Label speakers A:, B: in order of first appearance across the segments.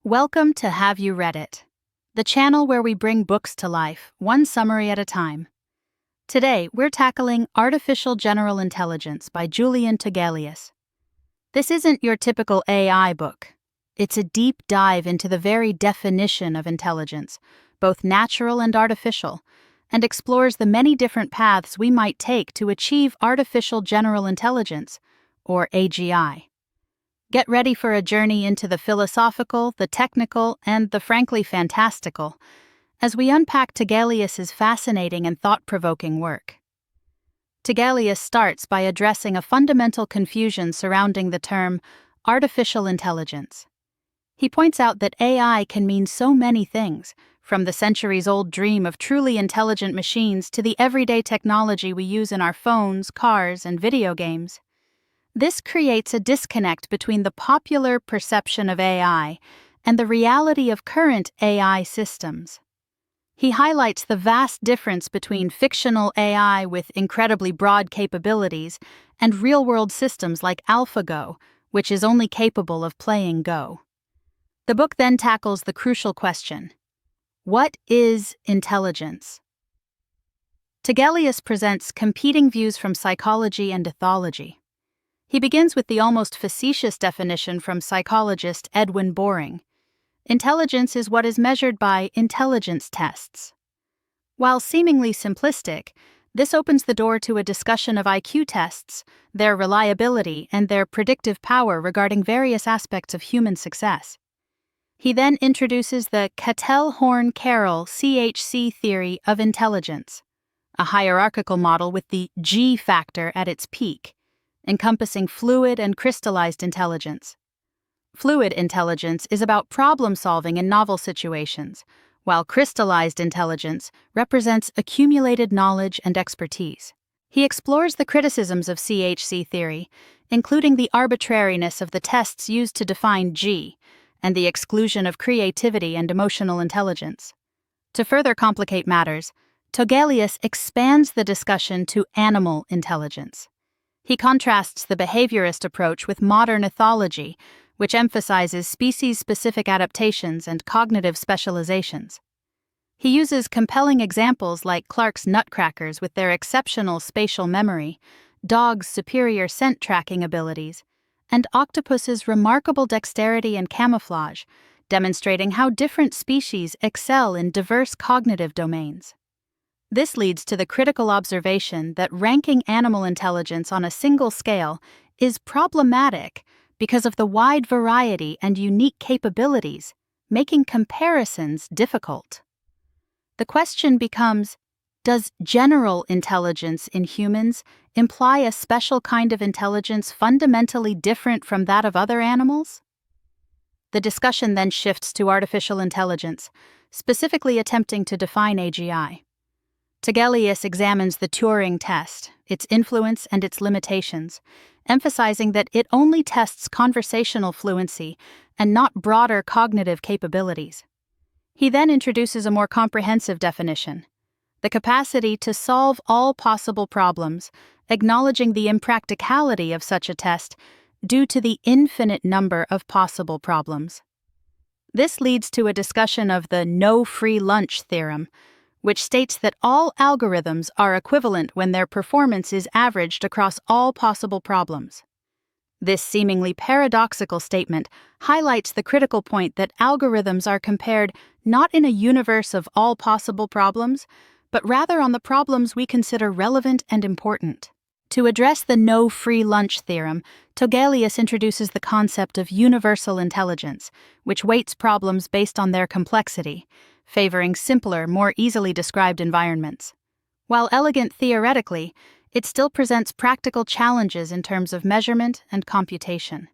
A: Welcome to Have You Read It? The channel where we bring books to life, one summary at a time. Today, we're tackling Artificial General Intelligence by Julian Togelius. This isn't your typical AI book. It's a deep dive into the very definition of intelligence, both natural and artificial, and explores the many different paths we might take to achieve Artificial General Intelligence, or AGI. Get ready for a journey into the philosophical, the technical, and the frankly fantastical, as we unpack Togelius's fascinating and thought-provoking work. Togelius starts by addressing a fundamental confusion surrounding the term artificial intelligence. He points out that AI can mean so many things, from the centuries-old dream of truly intelligent machines to the everyday technology we use in our phones, cars, and video games. This creates a disconnect between the popular perception of AI and the reality of current AI systems. He highlights the vast difference between fictional AI with incredibly broad capabilities and real-world systems like AlphaGo, which is only capable of playing Go. The book then tackles the crucial question: what is intelligence? Togelius presents competing views from psychology and ethology. He begins with the almost facetious definition from psychologist Edwin Boring. Intelligence is what is measured by intelligence tests. While seemingly simplistic, this opens the door to a discussion of IQ tests, their reliability, and their predictive power regarding various aspects of human success. He then introduces the Cattell-Horn-Carroll CHC theory of intelligence, a hierarchical model with the G factor at its peak, encompassing fluid and crystallized intelligence. Fluid intelligence is about problem-solving in novel situations, while crystallized intelligence represents accumulated knowledge and expertise. He explores the criticisms of CHC theory, including the arbitrariness of the tests used to define G, and the exclusion of creativity and emotional intelligence. To further complicate matters, Togelius expands the discussion to animal intelligence. He contrasts the behaviorist approach with modern ethology, which emphasizes species-specific adaptations and cognitive specializations. He uses compelling examples like Clark's nutcrackers with their exceptional spatial memory, dogs' superior scent tracking abilities, and octopus's remarkable dexterity and camouflage, demonstrating how different species excel in diverse cognitive domains. This leads to the critical observation that ranking animal intelligence on a single scale is problematic because of the wide variety and unique capabilities, making comparisons difficult. The question becomes, does general intelligence in humans imply a special kind of intelligence fundamentally different from that of other animals? The discussion then shifts to artificial intelligence, specifically attempting to define AGI. Togelius examines the Turing test, its influence and its limitations, emphasizing that it only tests conversational fluency and not broader cognitive capabilities. He then introduces a more comprehensive definition: the capacity to solve all possible problems, acknowledging the impracticality of such a test due to the infinite number of possible problems. This leads to a discussion of the no free lunch theorem, which states that all algorithms are equivalent when their performance is averaged across all possible problems. This seemingly paradoxical statement highlights the critical point that algorithms are compared not in a universe of all possible problems, but rather on the problems we consider relevant and important. To address the no free lunch theorem, Togelius introduces the concept of universal intelligence, which weights problems based on their complexity, favoring simpler, more easily described environments. While elegant theoretically, it still presents practical challenges in terms of measurement and computation.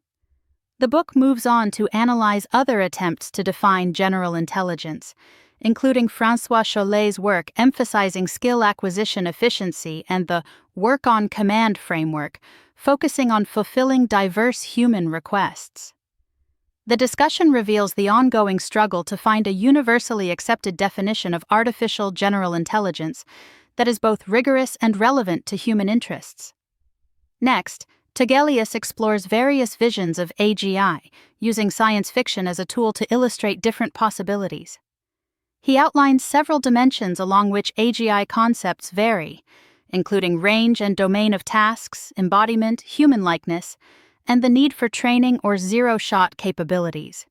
A: The book moves on to analyze other attempts to define general intelligence, including François Chollet's work emphasizing skill acquisition efficiency and the work-on-command framework, focusing on fulfilling diverse human requests. The discussion reveals the ongoing struggle to find a universally accepted definition of artificial general intelligence that is both rigorous and relevant to human interests. Next, Togelius explores various visions of AGI, using science fiction as a tool to illustrate different possibilities. He outlines several dimensions along which AGI concepts vary, including range and domain of tasks, embodiment, human-likeness, and the need for training or zero-shot capabilities.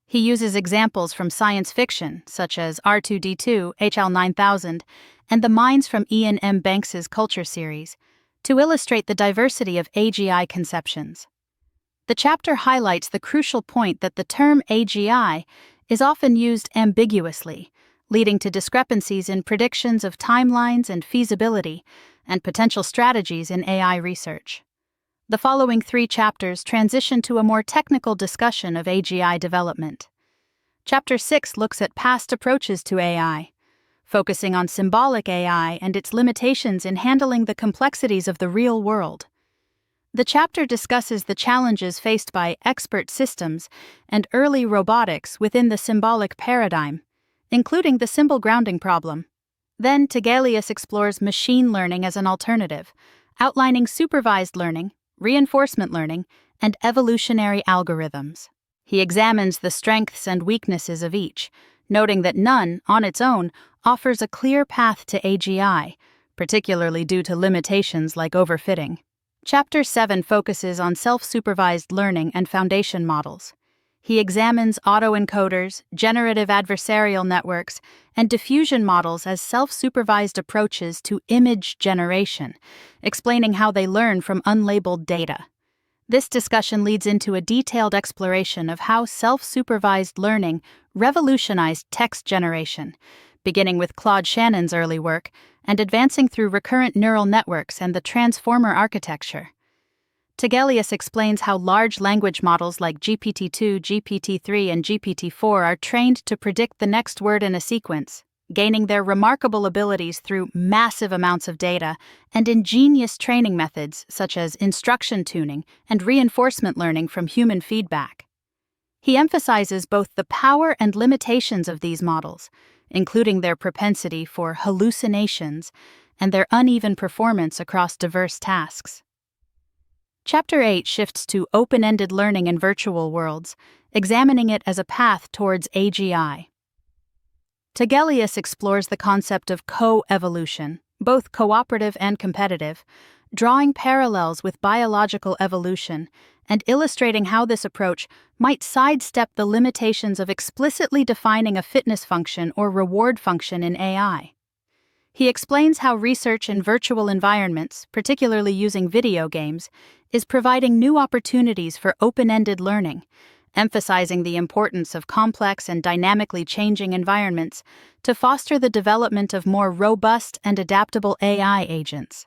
A: He uses examples from science fiction, such as R2-D2, HL 9000, and the minds from Ian M. Banks's Culture series, to illustrate the diversity of AGI conceptions. The chapter highlights the crucial point that the term AGI is often used ambiguously, leading to discrepancies in predictions of timelines and feasibility, and potential strategies in AI research. The following 3 chapters transition to a more technical discussion of AGI development. Chapter 6 looks at past approaches to AI, focusing on symbolic AI and its limitations in handling the complexities of the real world. The chapter discusses the challenges faced by expert systems and early robotics within the symbolic paradigm, including the symbol grounding problem. Then Togelius explores machine learning as an alternative, outlining supervised learning, reinforcement learning, and evolutionary algorithms. He examines the strengths and weaknesses of each, noting that none, on its own, offers a clear path to AGI, particularly due to limitations like overfitting. Chapter 7 focuses on self-supervised learning and foundation models. He examines autoencoders, generative adversarial networks, and diffusion models as self-supervised approaches to image generation, explaining how they learn from unlabeled data. This discussion leads into a detailed exploration of how self-supervised learning revolutionized text generation, beginning with Claude Shannon's early work and advancing through recurrent neural networks and the transformer architecture. Togelius explains how large language models like GPT-2, GPT-3, and GPT-4 are trained to predict the next word in a sequence, gaining their remarkable abilities through massive amounts of data and ingenious training methods such as instruction tuning and reinforcement learning from human feedback. He emphasizes both the power and limitations of these models, including their propensity for hallucinations and their uneven performance across diverse tasks. Chapter 8 shifts to open-ended learning in virtual worlds, examining it as a path towards AGI. Togelius explores the concept of co-evolution, both cooperative and competitive, drawing parallels with biological evolution and illustrating how this approach might sidestep the limitations of explicitly defining a fitness function or reward function in AI. He explains how research in virtual environments, particularly using video games, is providing new opportunities for open-ended learning, emphasizing the importance of complex and dynamically changing environments to foster the development of more robust and adaptable AI agents.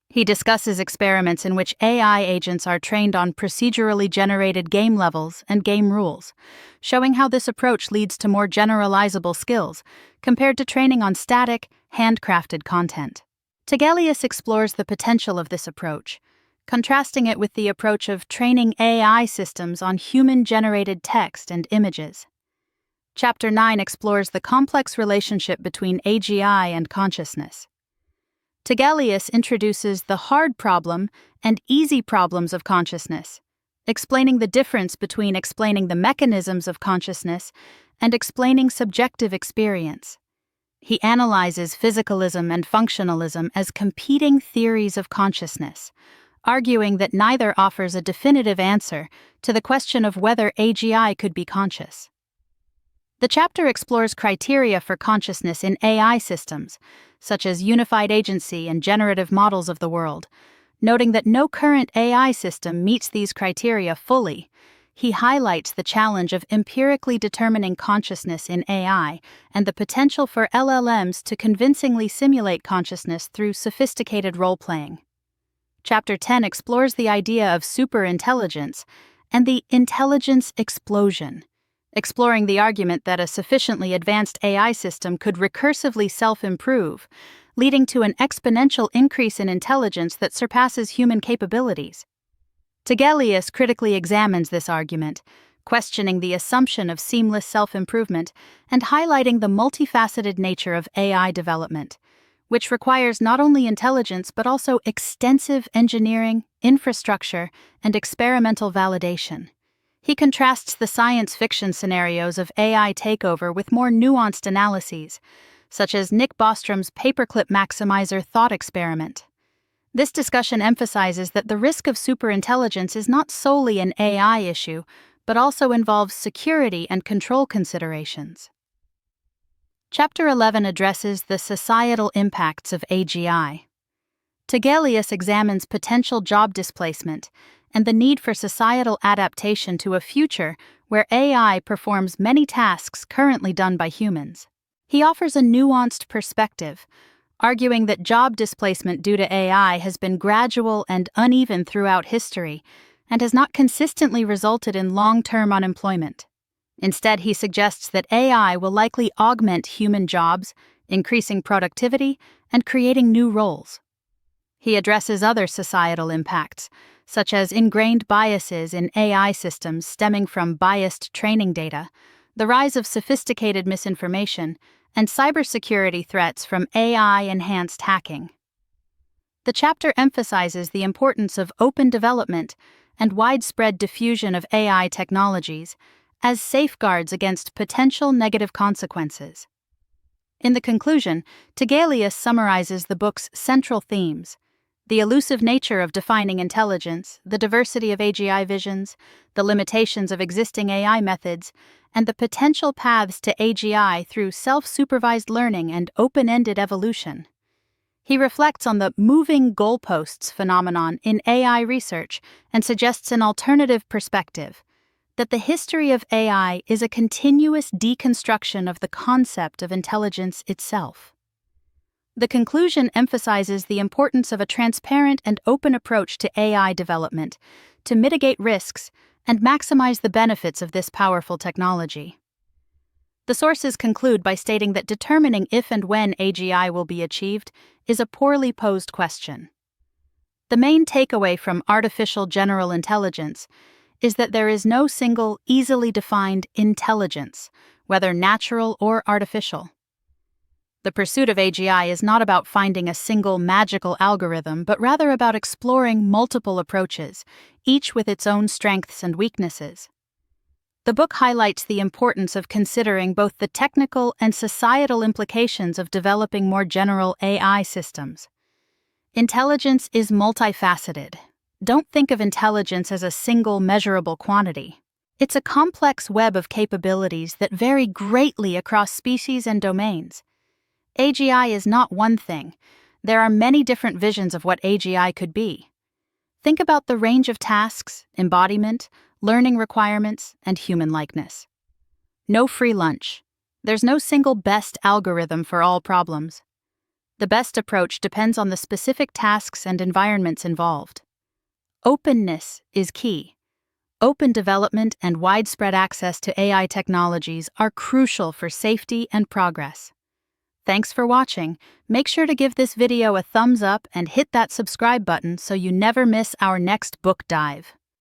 A: He discusses experiments in which AI agents are trained on procedurally generated game levels and game rules, showing how this approach leads to more generalizable skills compared to training on static, handcrafted content. Togelius explores the potential of this approach, contrasting it with the approach of training AI systems on human-generated text and images. Chapter 9 explores the complex relationship between AGI and consciousness. Togelius introduces the hard problem and easy problems of consciousness, explaining the difference between explaining the mechanisms of consciousness and explaining subjective experience. He analyzes physicalism and functionalism as competing theories of consciousness, arguing that neither offers a definitive answer to the question of whether AGI could be conscious. The chapter explores criteria for consciousness in AI systems, such as unified agency and generative models of the world. Noting that no current AI system meets these criteria fully, he highlights the challenge of empirically determining consciousness in AI and the potential for LLMs to convincingly simulate consciousness through sophisticated role-playing. Chapter 10 explores the idea of superintelligence and the intelligence explosion, exploring the argument that a sufficiently advanced AI system could recursively self-improve, leading to an exponential increase in intelligence that surpasses human capabilities. Togelius critically examines this argument, questioning the assumption of seamless self-improvement and highlighting the multifaceted nature of AI development, which requires not only intelligence but also extensive engineering, infrastructure, and experimental validation. He contrasts the science fiction scenarios of AI takeover with more nuanced analyses, such as Nick Bostrom's paperclip maximizer thought experiment. This discussion emphasizes that the risk of superintelligence is not solely an AI issue, but also involves security and control considerations. Chapter 11 addresses the societal impacts of AGI. Togelius examines potential job displacement and the need for societal adaptation to a future where AI performs many tasks currently done by humans. He offers a nuanced perspective, arguing that job displacement due to AI has been gradual and uneven throughout history and has not consistently resulted in long-term unemployment. Instead, he suggests that AI will likely augment human jobs, increasing productivity and creating new roles. He addresses other societal impacts, such as ingrained biases in AI systems stemming from biased training data, the rise of sophisticated misinformation, and cybersecurity threats from AI-enhanced hacking. The chapter emphasizes the importance of open development and widespread diffusion of AI technologies as safeguards against potential negative consequences. In the conclusion, Togelius summarizes the book's central themes: the elusive nature of defining intelligence, the diversity of AGI visions, the limitations of existing AI methods, and the potential paths to AGI through self-supervised learning and open-ended evolution. He reflects on the moving goalposts phenomenon in AI research and suggests an alternative perspective: that the history of AI is a continuous deconstruction of the concept of intelligence itself. The conclusion emphasizes the importance of a transparent and open approach to AI development to mitigate risks and maximize the benefits of this powerful technology. The sources conclude by stating that determining if and when AGI will be achieved is a poorly posed question. The main takeaway from artificial general intelligence is that there is no single, easily defined intelligence, whether natural or artificial. The pursuit of AGI is not about finding a single magical algorithm, but rather about exploring multiple approaches, each with its own strengths and weaknesses. The book highlights the importance of considering both the technical and societal implications of developing more general AI systems. Intelligence is multifaceted. Don't think of intelligence as a single measurable quantity. It's a complex web of capabilities that vary greatly across species and domains. AGI is not one thing. There are many different visions of what AGI could be. Think about the range of tasks, embodiment, learning requirements, and human likeness. No free lunch. There's no single best algorithm for all problems. The best approach depends on the specific tasks and environments involved. Openness is key. Open development and widespread access to AI technologies are crucial for safety and progress. Thanks for watching. Make sure to give this video a thumbs up and hit that subscribe button so you never miss our next book dive.